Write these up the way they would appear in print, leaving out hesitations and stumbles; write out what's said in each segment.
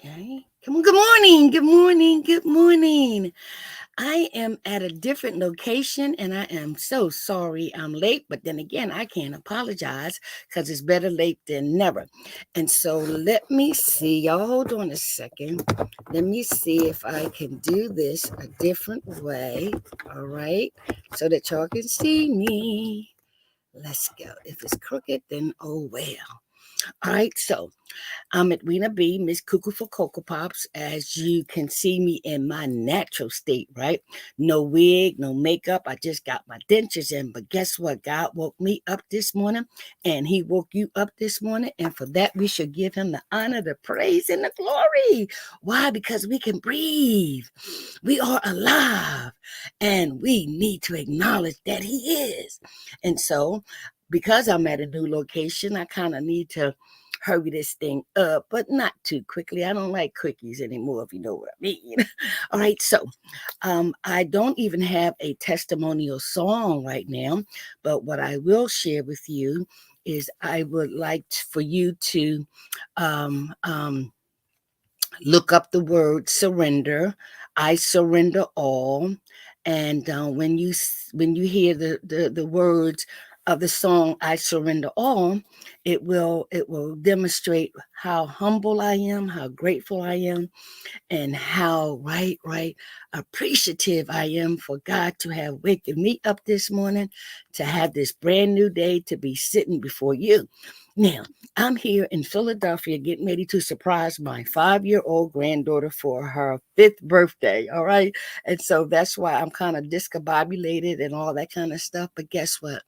Okay. Come on. Good morning. Good morning. Good morning. I am at a different location and I am so sorry I'm late, but then again, I can't apologize because it's better late than never. And so let me see. Y'all hold on a second. Let me see if I can do this a different way. All right. So that y'all can see me. Let's go. If it's crooked, then oh well. All right. So I'm at Weena B, Miss Cuckoo for Cocoa Pops. As you can see me in my natural state, right? No wig, no makeup. I just got my dentures in. But guess what? God woke me up this morning and he woke you up this morning. And for that, we should give him the honor, the praise, and the glory. Why? Because we can breathe. We are alive and we need to acknowledge that he is. And so, because I'm at a new location, I kind of need to hurry this thing up, but not too quickly. I don't like quickies anymore, if you know what I mean. All right, so I don't even have a testimonial song right now, but what I will share with you is I would like for you to um, um, look up the word surrender. I surrender all. And when you hear the words of the song I surrender all, it will demonstrate how humble I am, how grateful I am, and how right appreciative I am for God to have waken me up this morning, to have this brand new day, to be sitting before you. Now, I'm here in Philadelphia getting ready to surprise my 5-year-old granddaughter for her 5th birthday. All right. And so that's why I'm kind of discombobulated and all that kind of stuff. But guess what?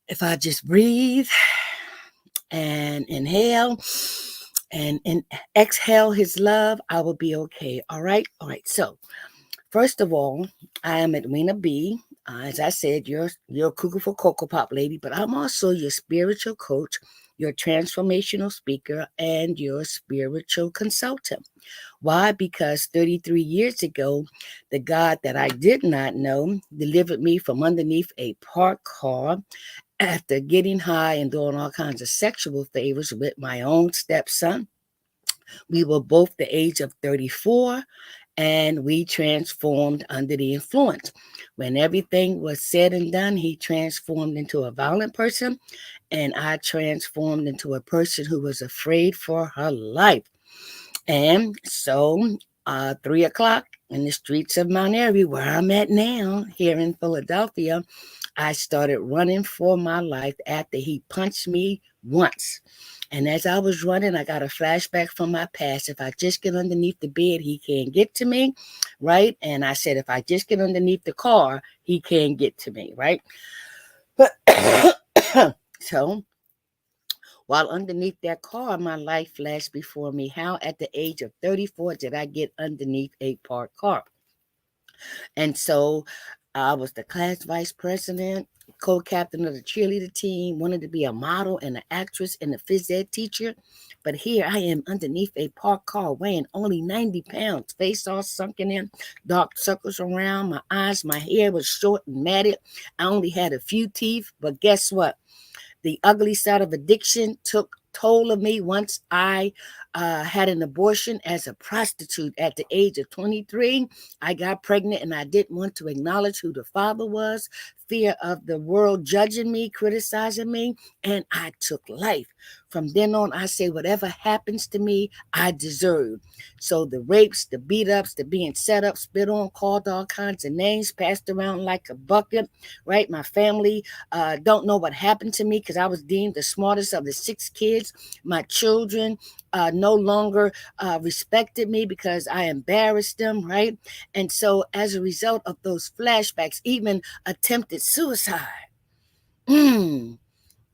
If I just breathe and inhale and exhale his love, I will be okay. All right. All right. So, first of all, I am Edwina B. As I said, you're a cuckoo for Cocoa Pop lady, but I'm also your spiritual coach, your transformational speaker, and your spiritual consultant. Why? Because 33 years ago, the God that I did not know delivered me from underneath a parked car after getting high and doing all kinds of sexual favors with my own stepson. We were both the age of 34 and we transformed under the influence. When everything was said and done, he transformed into a violent person, and I transformed into a person who was afraid for her life. And so, 3 o'clock in the streets of Mount Airy, where I'm at now, here in Philadelphia, I started running for my life after he punched me once. And as I was running, I got a flashback from my past. If I just get underneath the bed, he can't get to me, right? And I said, if I just get underneath the car, he can't get to me, right? But so while underneath that car, my life flashed before me. How at the age of 34 did I get underneath a parked car? And so I was the class vice president, co-captain of the cheerleader team, wanted to be a model and an actress and a phys ed teacher. But here I am underneath a parked car weighing only 90 pounds, face all sunken in, dark circles around my eyes. My hair was short and matted. I only had a few teeth, but guess what? The ugly side of addiction took toll of me once I had an abortion as a prostitute at the age of 23. I got pregnant and I didn't want to acknowledge who the father was, fear of the world judging me, criticizing me, and I took life. From then on, I say, whatever happens to me, I deserve. So the rapes, the beat ups, the being set up, spit on, called all kinds of names, passed around like a bucket, right? My family don't know what happened to me because I was deemed the smartest of the 6 kids. My children no longer respected me because I embarrassed them, right? And so, as a result of those flashbacks, even attempted suicide.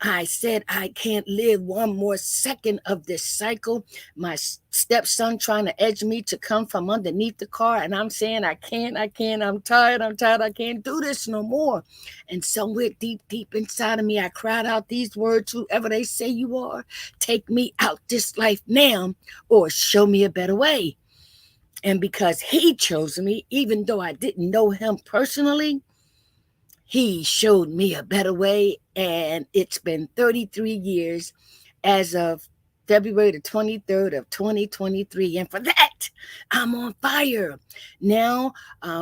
I said, I can't live one more second of this cycle. My stepson trying to edge me to come from underneath the car. And I'm saying, I can't, I'm tired, I can't do this no more. And somewhere deep, deep inside of me, I cried out these words, whoever they say you are, take me out this life now or show me a better way. And because he chose me, even though I didn't know him personally, he showed me a better way, and it's been 33 years as of February the 23rd of 2023. And for that, I'm on fire. Now,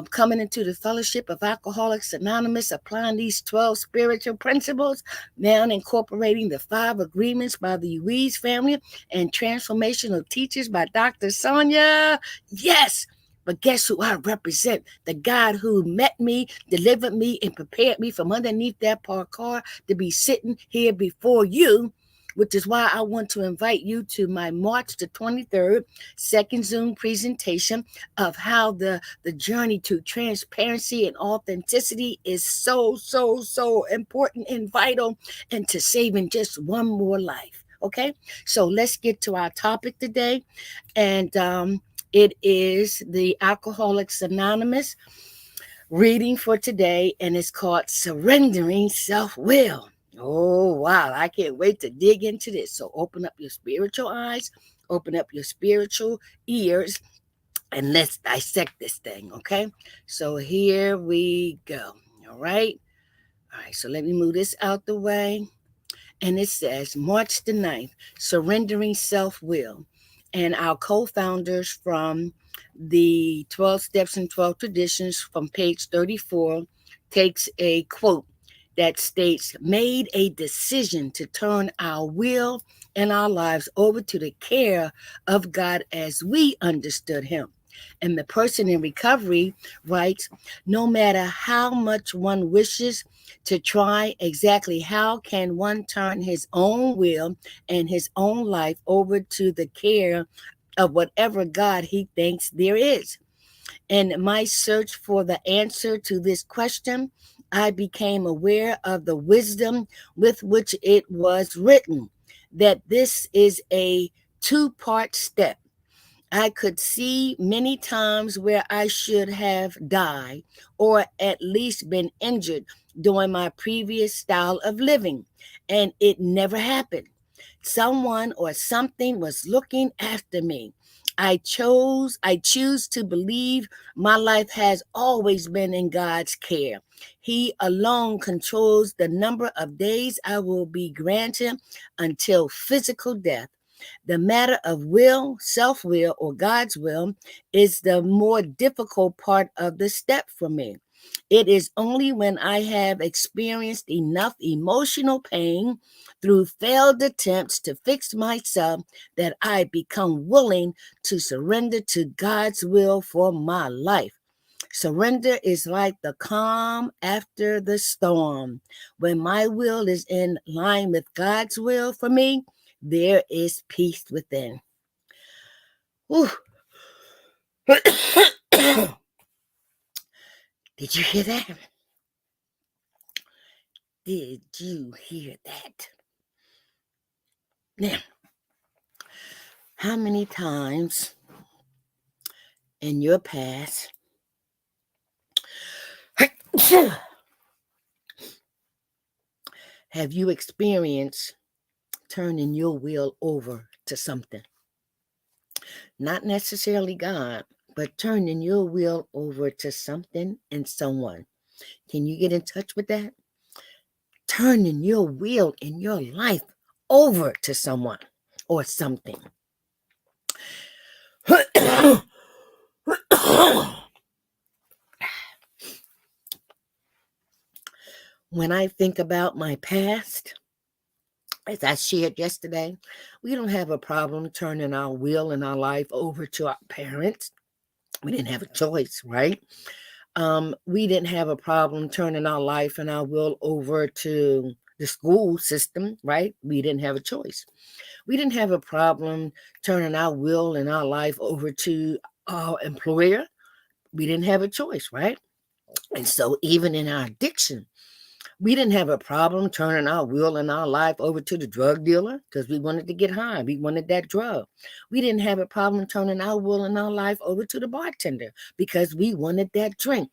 coming into the Fellowship of Alcoholics Anonymous, applying these 12 spiritual principles, now incorporating the 5 agreements by the Ruiz family and transformational teachers by Dr. Sonja. Yes. But guess who I represent? The God who met me, delivered me, and prepared me from underneath that parked car to be sitting here before you, which is why I want to invite you to my March the 23rd second Zoom presentation of how the journey to transparency and authenticity is so, so, so important and vital into saving just one more life. Okay, so let's get to our topic today. And it is the Alcoholics Anonymous reading for today, and it's called Surrendering Self-Will. Oh, wow. I can't wait to dig into this. So open up your spiritual eyes, open up your spiritual ears, and let's dissect this thing, okay? So here we go. All right. All right. So let me move this out the way. And it says, March the 9th, Surrendering Self-Will. And our co-founders from the 12 Steps and 12 Traditions from page 34 takes a quote that states, made a decision to turn our will and our lives over to the care of God as we understood him. And the person in recovery writes, no matter how much one wishes to try, exactly how can one turn his own will and his own life over to the care of whatever God he thinks there is? In my search for the answer to this question, I became aware of the wisdom with which it was written, that this is a two-part step. I could see many times where I should have died or at least been injured during my previous style of living, and it never happened. Someone or something was looking after me. I choose to believe my life has always been in God's care. He alone controls the number of days I will be granted until physical death. The matter of will, self-will, or God's will is the more difficult part of the step for me. It is only when I have experienced enough emotional pain through failed attempts to fix myself that I become willing to surrender to God's will for my life. Surrender is like the calm after the storm. When my will is in line with God's will for me, there is peace within. Did you hear that? Did you hear that? Now, how many times in your past have you experienced turning your will over to something? Not necessarily God, but turning your will over to something and someone. Can you get in touch with that? Turning your will in your life over to someone or something. When I think about my past, as I shared yesterday, we don't have a problem turning our will and our life over to our parents. We didn't have a choice, right? We didn't have a problem turning our life and our will over to the school system, right? We didn't have a choice. We didn't have a problem turning our will and our life over to our employer. We didn't have a choice, right? And so even in our addiction, we didn't have a problem turning our will and our life over to the drug dealer because we wanted to get high. We wanted that drug. We didn't have a problem turning our will and our life over to the bartender because we wanted that drink.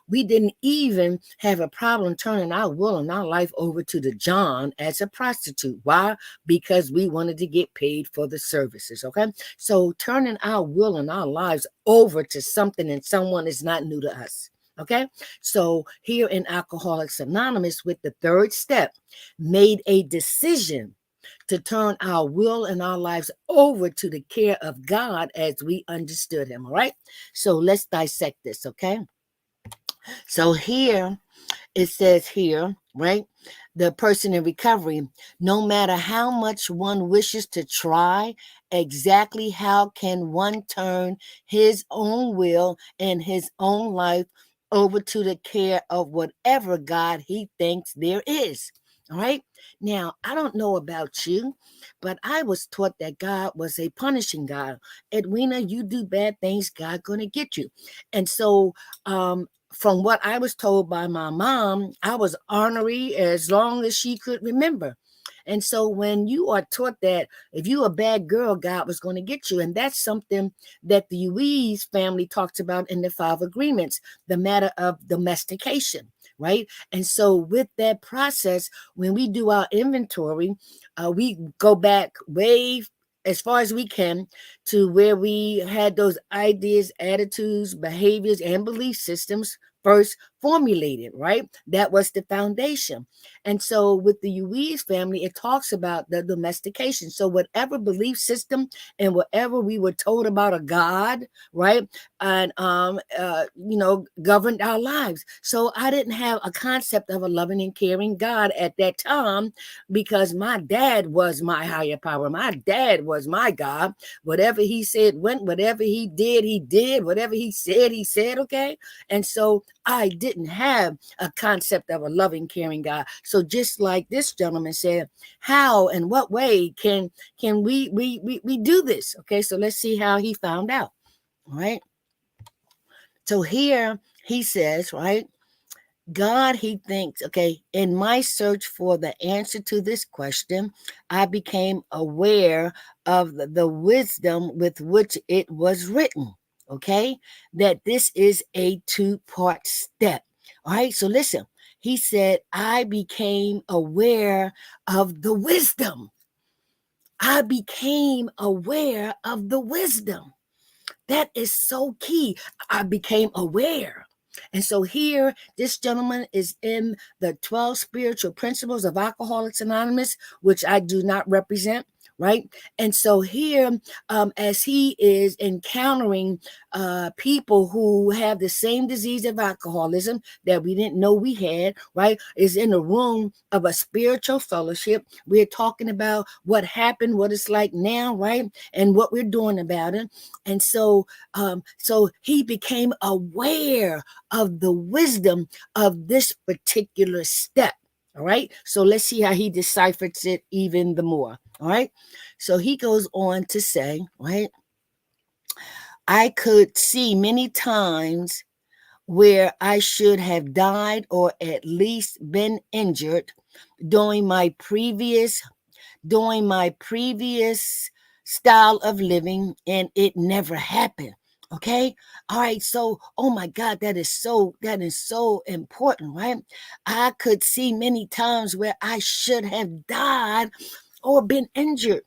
We didn't even have a problem turning our will and our life over to the John as a prostitute. Why? Because we wanted to get paid for the services, okay? So turning our will and our lives over to something and someone is not new to us. Okay, so here in Alcoholics Anonymous with the third step, made a decision to turn our will and our lives over to the care of God as we understood him. All right. So let's dissect this. Okay. So here it says here, right? The person in recovery, no matter how much one wishes to try, exactly how can one turn his own will and his own life over to the care of whatever God he thinks there is? All right. Now, I don't know about you, but I was taught that God was a punishing God. Edwina, you do bad things, God gonna get you. And so from what I was told by my mom, I was ornery as long as she could remember. And so when you are taught that if you a bad girl, God was going to get you. And that's something that the Ruiz family talks about in the 5 agreements, the matter of domestication, right? And so with that process, when we do our inventory, we go back way as far as we can to where we had those ideas, attitudes, behaviors, and belief systems first formulated, right? That was the foundation. And so with the Ruiz family, it talks about the domestication. So whatever belief system and whatever we were told about a God, right? And governed our lives. So I didn't have a concept of a loving and caring God at that time because my dad was my higher power. My dad was my God. Whatever he said went, whatever he did, whatever he said, okay? And so I didn't have a concept of a loving, caring God. So just like this gentleman said, how and what way can we do this? Okay, so let's see how he found out. All right. So here he says, right? God, he thinks, okay, in my search for the answer to this question, I became aware of the wisdom with which it was written, okay, that this is a 2-part step. All right, so listen, he said, I became aware of the wisdom. I became aware of the wisdom. That is so key. I became aware. And so here, this gentleman is in the 12 spiritual principles of Alcoholics Anonymous, which I do not represent, right? And so here, as he is encountering people who have the same disease of alcoholism that we didn't know we had, right, is in a room of a spiritual fellowship. We're talking about what happened, what it's like now, right, and what we're doing about it. And so he became aware of the wisdom of this particular step. All right. So let's see how he deciphers it even the more. All right. So he goes on to say, right, I could see many times where I should have died or at least been injured during my previous style of living, and it never happened. Okay. All right. So, oh my God, that is so important, right? I could see many times where I should have died or been injured.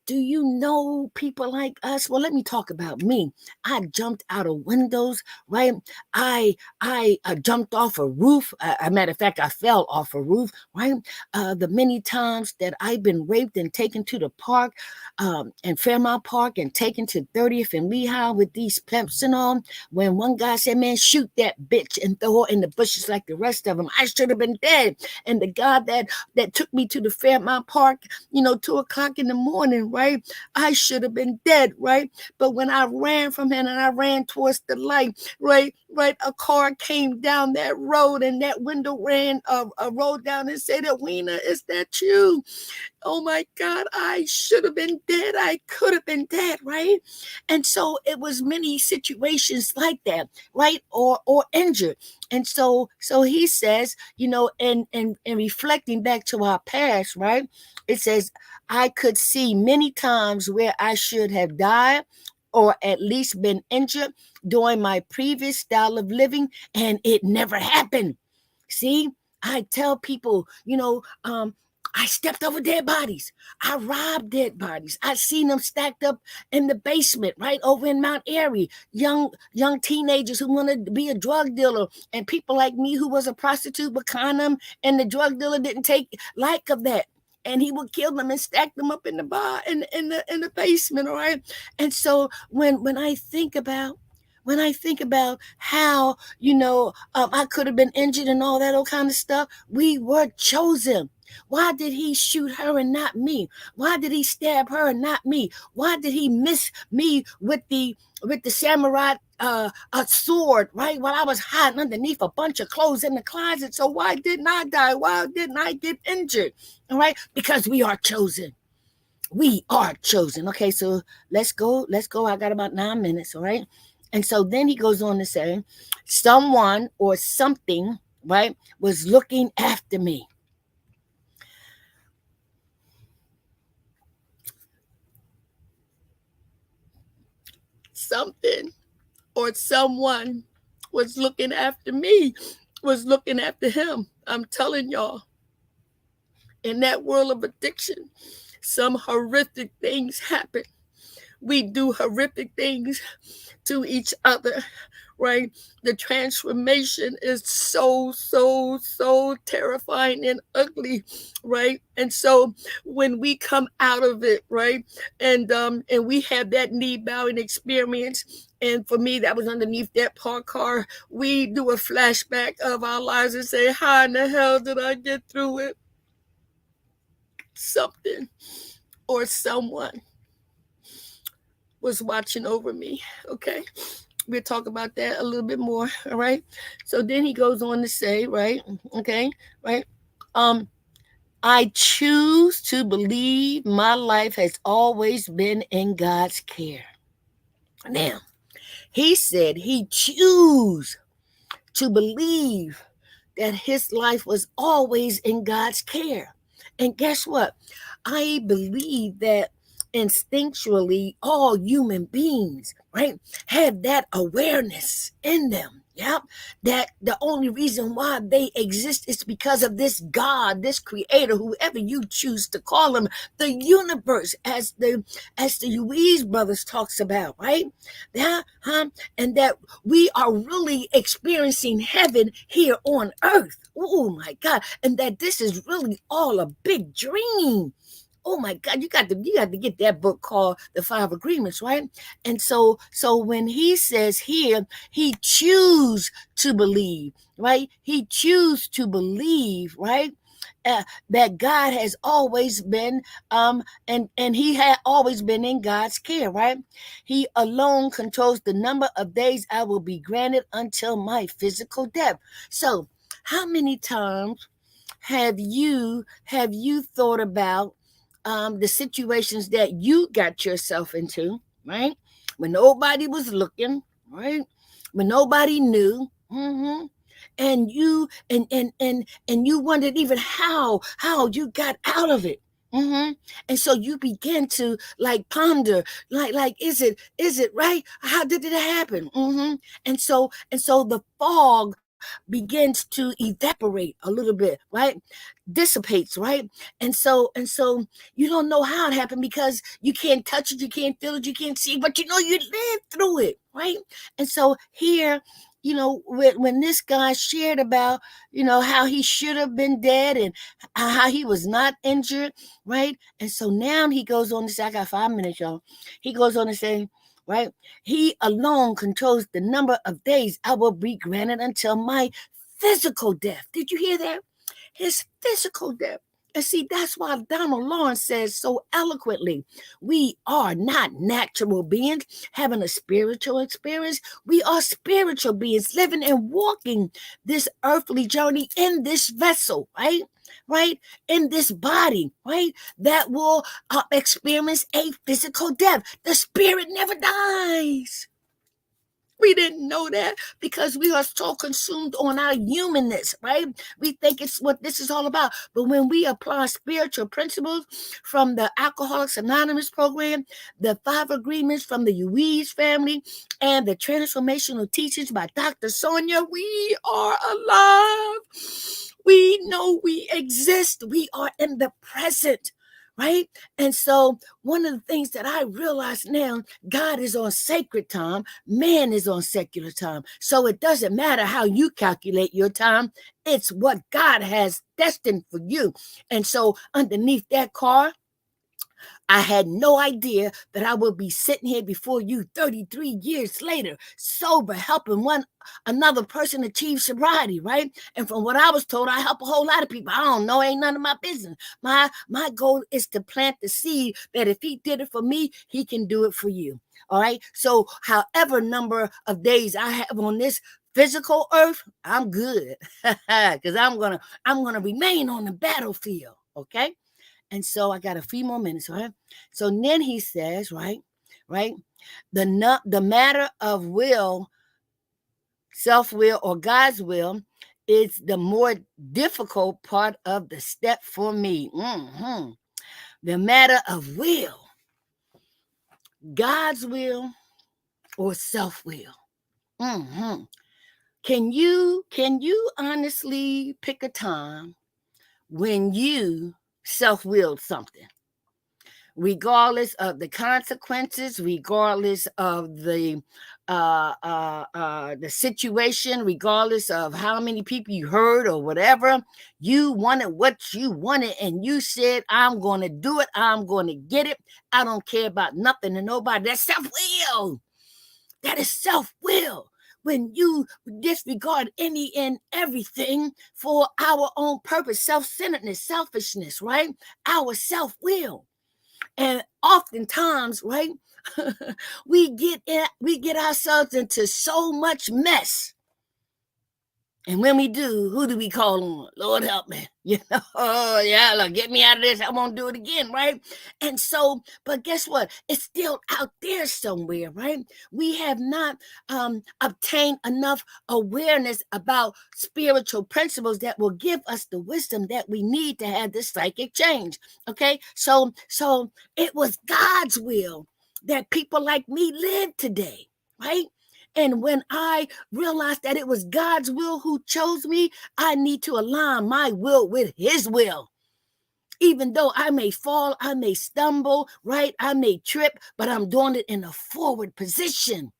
Do you know people like us? Well, let me talk about me. I jumped out of windows, right? I jumped off a roof. A matter of fact, I fell off a roof, right? The many times that I've been raped and taken to the park, and Fairmount Park, and taken to 30th and Lehigh with these pimps and all. When one guy said, "Man, shoot that bitch and throw her in the bushes like the rest of them," I should have been dead. And the guy that took me to the Fairmount Park, 2:00 in the morning, right? I should have been dead, right? But when I ran from him and I ran towards the light, right, a car came down that road and that window rolled down and said, "Edwina, is that you?" Oh my God, I should have been dead. I could have been dead, right? And so it was many situations like that, right? Or injured. And so he says, and reflecting back to our past, right? It says, I could see many times where I should have died or at least been injured during my previous style of living, and it never happened. See, I tell people, I stepped over dead bodies. I robbed dead bodies. I seen them stacked up in the basement, right over in Mount Airy. Young teenagers who wanted to be a drug dealer, and people like me who was a prostitute with condom, and the drug dealer didn't take like of that. and he would kill them and stack them up in the bar in the basement. All right. And so when I think about how I could have been injured and all that old kind of stuff, we were chosen. Why did he shoot her and not me? Why did he stab her and not me? Why did he miss me with the samurai a sword, right? While I was hiding underneath a bunch of clothes in the closet. So why didn't I die? Why didn't I get injured? All right, because we are chosen. We are chosen. Okay, so let's go. I got about 9 minutes. All right. And so then he goes on to say, someone or something, right, was looking after me. Something or someone was looking after me, was looking after him. I'm telling y'all, in that world of addiction, some horrific things happen. We do horrific things to each other, right? The transformation is so terrifying and ugly, right? And so when we come out of it, right, and we have that knee bowing experience, and for me that was underneath that parked car, we do a flashback of our lives and say, how in the hell did I get through it? Something or someone was watching over me. Okay, we'll talk about that a little bit more. All right, so then he goes on to say, right, okay, right, I choose to believe my life has always been in God's care. Now, he said he choose to believe that his life was always in God's care. And guess what? I believe that instinctually all human beings, right, have that awareness in them. Yep. That the only reason why they exist is because of this God, this creator, whoever you choose to call him, the universe, as the Ruiz brothers talks about, right? Yeah, and that we are really experiencing heaven here on earth. Oh my God. And that this is really all a big dream. Oh my God, you got to get that book called The Five Agreements, right? And so when he says here, he choose to believe, right? He choose to believe, right? That God has always been, and he had always been in God's care, right? He alone controls the number of days I will be granted until my physical death. So, how many times have you thought about the situations that you got yourself into, right? When nobody was looking, right? When nobody knew, and you and you wondered even how you got out of it. And so you began to like ponder, like is it right? How did it happen? And so the fog begins to evaporate a little bit, right? Dissipates, right? And so you don't know how it happened because you can't touch it, you can't feel it, you can't see it, but you know you lived through it, right? And so here, when this guy shared about, how he should have been dead and how he was not injured, right? And so now he goes on to say, I got 5 minutes, y'all. He goes on to say, right? He alone controls the number of days I will be granted until my physical death. Did you hear that? His physical death. And see, that's why Donald Lawrence says so eloquently, we are not natural beings having a spiritual experience. We are spiritual beings living and walking this earthly journey in this vessel, right? Right? In this body, right? That will experience a physical death. The spirit never dies. We didn't know that because we are so consumed on our humanness, right? We think it's what this is all about. But when we apply spiritual principles from the Alcoholics Anonymous program, the 5 agreements from the Ruiz family, and the transformational teachings by Dr. Sonja, we are alive. We know we exist. We are in the present. right? And so one of the things that I realize now, God is on sacred time, man is on secular time. So it doesn't matter how you calculate your time, it's what God has destined for you. And so underneath that car, I had no idea that I would be sitting here before you 33 years later, sober, helping one another person achieve sobriety, right? And from what I was told, I help a whole lot of people. I don't know, ain't none of my business. My goal is to plant the seed that if he did it for me, he can do it for you. All right. So however number of days I have on this physical earth, I'm good. Because I'm gonna remain on the battlefield. Okay. And so I got a few more minutes, right? So then he says, right, the matter of will, self-will, or God's will is the more difficult part of the step for me. The matter of will, God's will or self-will. Can you honestly pick a time when you self-willed something? Regardless of the consequences, regardless of the situation, regardless of how many people you heard or whatever, you wanted what you wanted, and you said, "I'm going to do it. I'm going to get it. I don't care about nothing and nobody." That's self-will. That is self-will. When you disregard any and everything for our own purpose, self-centeredness, selfishness, right? Our self-will. And oftentimes, right, we get ourselves into so much mess. And when we do, who do we call on? Lord help me. Oh yeah, look, get me out of this. I won't do it again, right? And so, but guess what? It's still out there somewhere, right? We have not obtained enough awareness about spiritual principles that will give us the wisdom that we need to have this psychic change. Okay, so it was God's will that people like me live today, right? And when I realized that it was God's will who chose me, I need to align my will with his will. Even though I may fall, I may stumble, right? I may trip, but I'm doing it in a forward position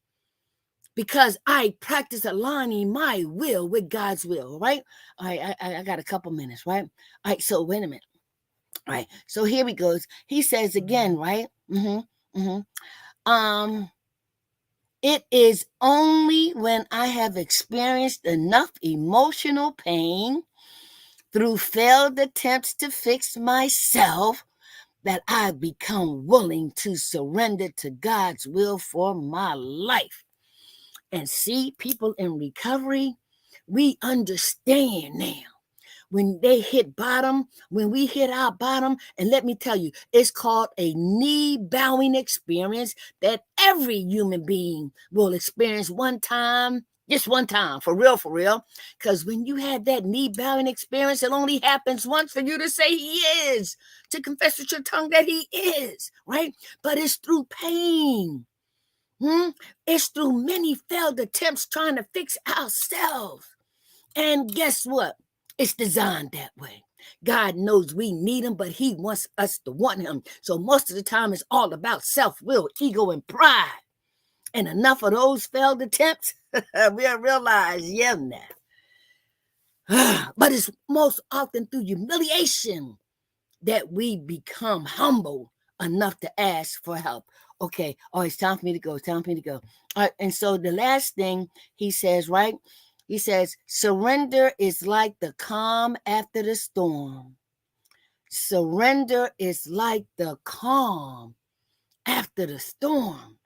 because I practice aligning my will with God's will, right? All right, I got a couple minutes, right? All right, so wait a minute. All right, so here he goes. He says again, right? It is only when I have experienced enough emotional pain through failed attempts to fix myself that I become willing to surrender to God's will for my life. And see, people in recovery, we understand now. When they hit bottom, when we hit our bottom, and let me tell you, it's called a knee bowing experience that every human being will experience one time, just one time, for real. Because when you have that knee bowing experience, it only happens once for you to say he is, to confess with your tongue that he is, right? But it's through pain. It's through many failed attempts trying to fix ourselves. And guess what? It's designed that way. God knows we need him, but he wants us to want him. So most of the time, it's all about self-will, ego, and pride. And enough of those failed attempts, we'll realize, yeah, now. But it's most often through humiliation that we become humble enough to ask for help. Okay, oh, it's time for me to go. It's time for me to go. All right, and so the last thing he says, right? He says, surrender is like the calm after the storm. Surrender is like the calm after the storm.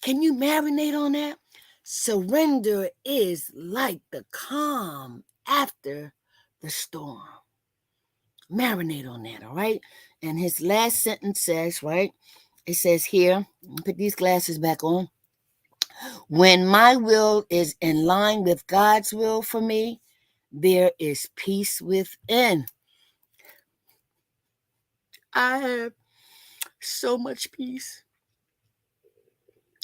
Can you marinate on that? Surrender is like the calm after the storm. Marinate on that, all right? And his last sentence says, right? It says here, put these glasses back on. When my will is in line with God's will for me, there is peace within. I have so much peace.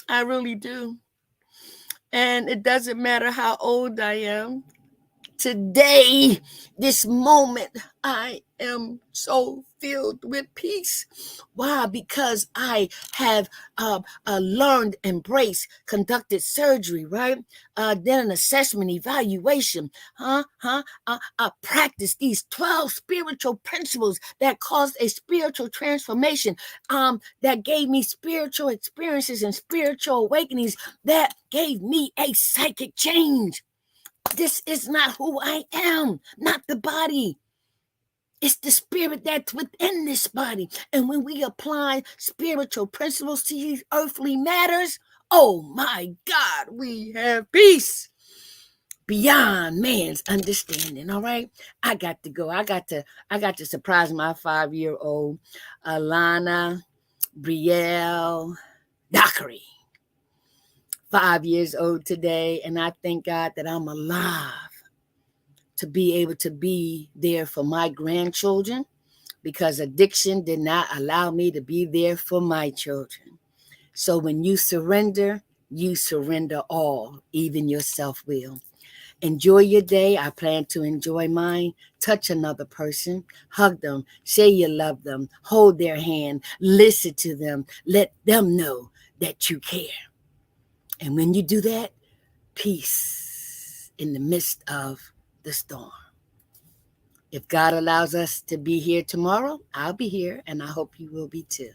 I really do. And it doesn't matter how old I am. Today, this moment, I am so filled with peace. Why? Because I have learned, embraced, conducted surgery, right? Then an assessment, evaluation, I practiced these 12 spiritual principles that caused a spiritual transformation, that gave me spiritual experiences and spiritual awakenings that gave me a psychic change. This is not who I am, not the body. It's the spirit that's within this body. And when we apply spiritual principles to these earthly matters, oh my God, we have peace beyond man's understanding. All right. I got to go. I got to surprise my 5-year-old Alana Brielle Dockery. 5 years old today. And I thank God that I'm alive to be able to be there for my grandchildren, because addiction did not allow me to be there for my children. So when you surrender all, even your self-will. Enjoy your day. I plan to enjoy mine. Touch another person, hug them, say you love them, hold their hand, listen to them, let them know that you care. And when you do that, peace in the midst of the storm. If God allows us to be here tomorrow, I'll be here, and I hope you will be too.